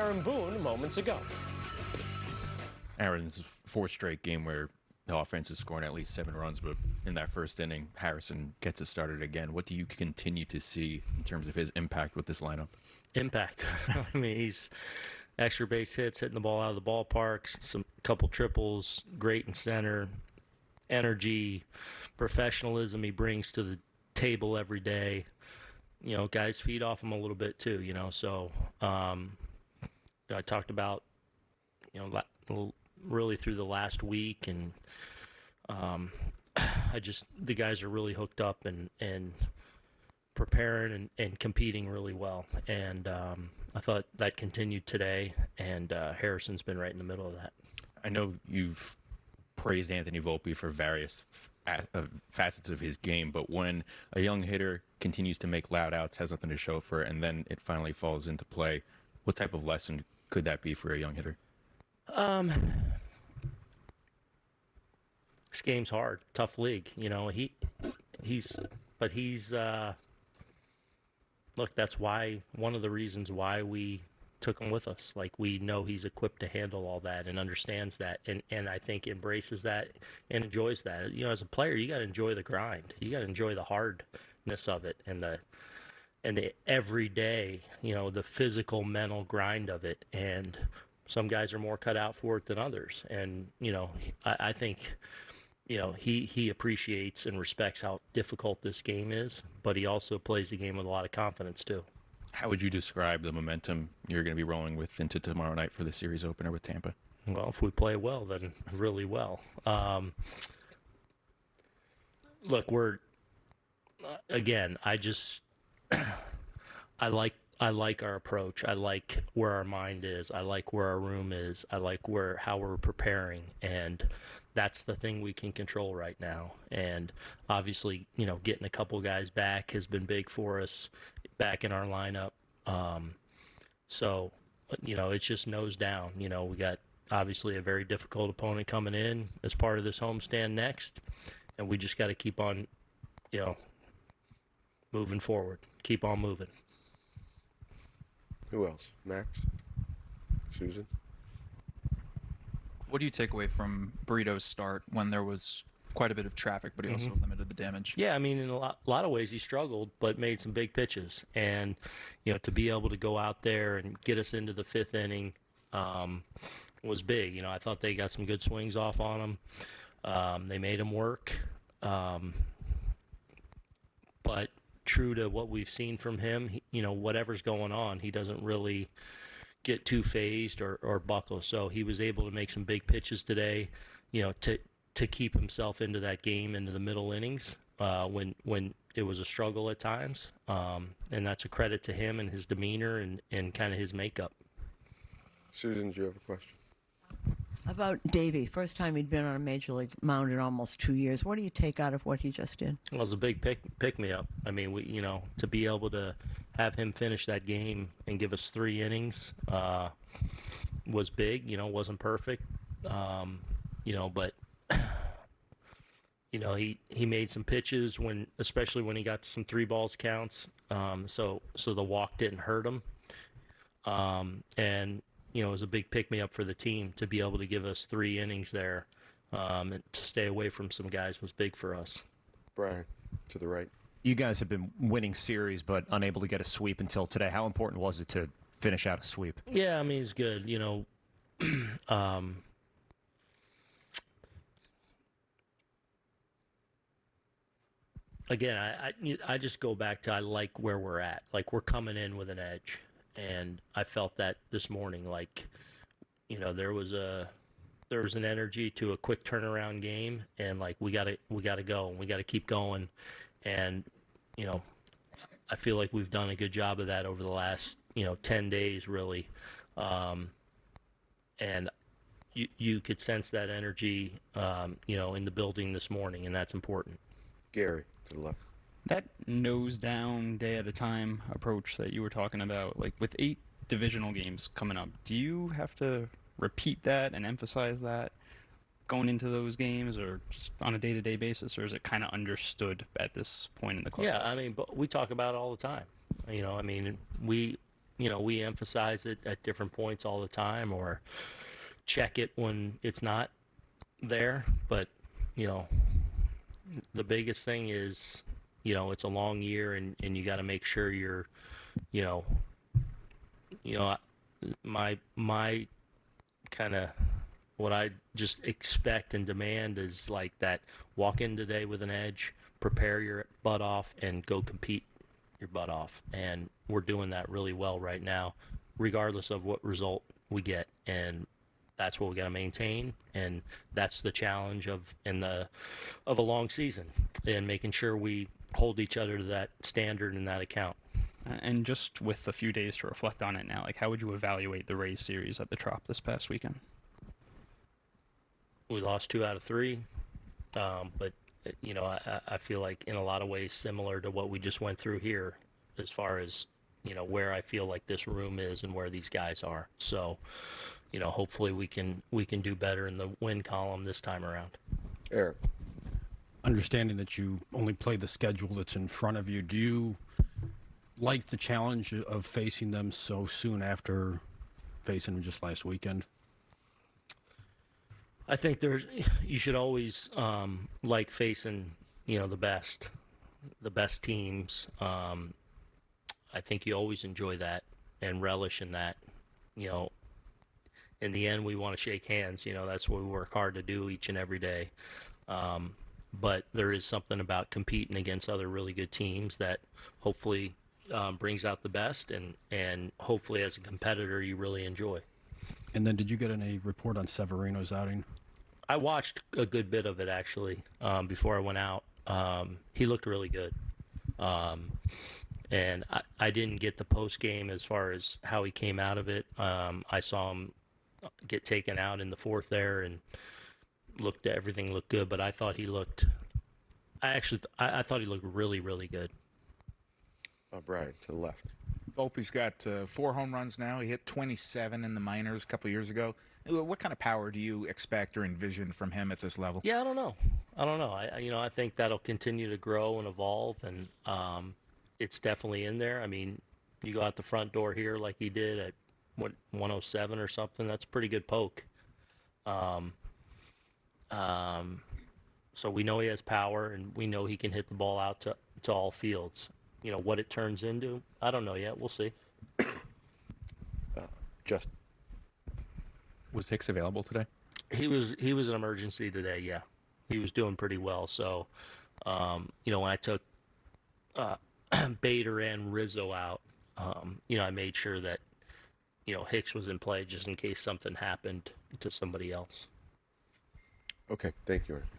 Aaron Boone moments ago. Aaron's fourth straight game where the offense is scoring at least 7 runs, but in that first inning, Harrison gets it started again. What do you continue to see in terms of his impact with this lineup? Impact. I mean, he's extra base hits, hitting the ball out of the ballpark, some couple triples, great in center, energy, professionalism he brings to the table every day. You know, guys feed off him a little bit too, you know. So I talked about, you know, really through the last week, and the guys are really hooked up and preparing and competing really well. And I thought that continued today, and Harrison's been right in the middle of that. I know you've praised Anthony Volpe for various facets of his game, but when a young hitter continues to make loud outs, has nothing to show for it, and then it finally falls into play, what type of lesson could that be for a young hitter? This game's hard, tough league. You know, he's look, that's why, one of the reasons why we took him with us. Like, we know he's equipped to handle all that and understands that, and I think embraces that and enjoys that. You know, as a player, you got to enjoy the grind. You got to enjoy the hardness of it and the everyday, you know, the physical, mental grind of it. And some guys are more cut out for it than others. And, you know, I think, you know, he appreciates and respects how difficult this game is, but he also plays the game with a lot of confidence too. How would you describe the momentum you're going to be rolling with into tomorrow night for the series opener with Tampa? Well, if we play well, then really well. Look, we're again. I like our approach. I like where our mind is. I like where our room is. I like how we're preparing, and that's the thing we can control right now. And obviously, you know, getting a couple guys back has been big for us, back in our lineup. So, you know, it's just nose down. You know, we got obviously a very difficult opponent coming in as part of this homestand next, and we just got to keep on, you know, moving forward. Keep on moving. Who else? Max? Susan? What do you take away from Burrito's start when there was quite a bit of traffic, but he also limited the damage? Yeah, I mean, in a lot of ways he struggled, but made some big pitches. And, you know, to be able to go out there and get us into the 5th inning was big. You know, I thought they got some good swings off on him. They made him work. But true to what we've seen from him, you know, whatever's going on, he doesn't really get too phased or buckle. So he was able to make some big pitches today, you know, to keep himself into that game, into the middle innings, when it was a struggle at times. And that's a credit to him and his demeanor and kind of his makeup. Susan, do you have a question? About Davey, first time he'd been on a major league mound in almost 2 years. What do you take out of what he just did? Well, it was a big pick me up. I mean, you know, to be able to have him finish that game and give us 3 innings was big. You know, wasn't perfect. You know, but you know, he made some pitches especially when he got some 3 balls counts. So the walk didn't hurt him. And you know, it was a big pick-me-up for the team to be able to give us 3 innings there, and to stay away from some guys was big for us. Brian, to the right. You guys have been winning series, but unable to get a sweep until today. How important was it to finish out a sweep? Yeah, I mean, it's good. You know, again, I just go back to I like where we're at. Like, we're coming in with an edge. And I felt that this morning, like, you know, there was an energy to a quick turnaround game, and like we gotta go and we gotta keep going, and you know, I feel like we've done a good job of that over the last 10 days really, and you could sense that energy in the building this morning, and that's important. Gary, to the left. That nose down, day at a time approach that you were talking about, like with 8 divisional games coming up, do you have to repeat that and emphasize that going into those games, or just on a day-to-day basis, or is it kind of understood at this point in the club? Yeah, I mean, but we talk about it all the time. You know, I mean, we emphasize it at different points all the time, or check it when it's not there. But the biggest thing is, it's a long year, and you got to make sure you're, my kind of what I just expect and demand is like that: walk in today with an edge, prepare your butt off, and go compete your butt off. And we're doing that really well right now, regardless of what result we get. And that's what we got to maintain, and that's the challenge of a long season, and making sure we hold each other to that standard and that account. And just with a few days to reflect on it now, like how would you evaluate the Rays series at the Trop this past weekend? We lost 2 out of 3, but I feel like in a lot of ways similar to what we just went through here, as far as where I feel like this room is and where these guys are. So, hopefully we can do better in the win column this time around. Eric. Understanding that you only play the schedule that's in front of you, do you like the challenge of facing them so soon after facing them just last weekend? I think you should always like facing the best teams. I think you always enjoy that and relish in that. In the end, we want to shake hands. That's what we work hard to do each and every day. But there is something about competing against other really good teams that hopefully brings out the best, and hopefully as a competitor you really enjoy. And then did you get any report on Severino's outing? I watched a good bit of it actually before I went out. He looked really good. And I didn't get the post game as far as how he came out of it. I saw him get taken out in the 4th there, and everything looked good. But I thought he looked. I thought he looked really, really good. Brian, to the left. Volpe's got 4 home runs now. He hit 27 in the minors a couple years ago. What kind of power do you expect or envision from him at this level? Yeah, I don't know. I think that'll continue to grow and evolve, and it's definitely in there. I mean, you go out the front door here like he did at 107 or something. That's a pretty good poke. So we know he has power, and we know he can hit the ball out to all fields. What it turns into, I don't know yet. We'll see. Just Was Hicks available today? He was an emergency today. Yeah, he was doing pretty well. So, when I took Bader and Rizzo out, I made sure that Hicks was in play just in case something happened to somebody else. okay. Thank you, Eric.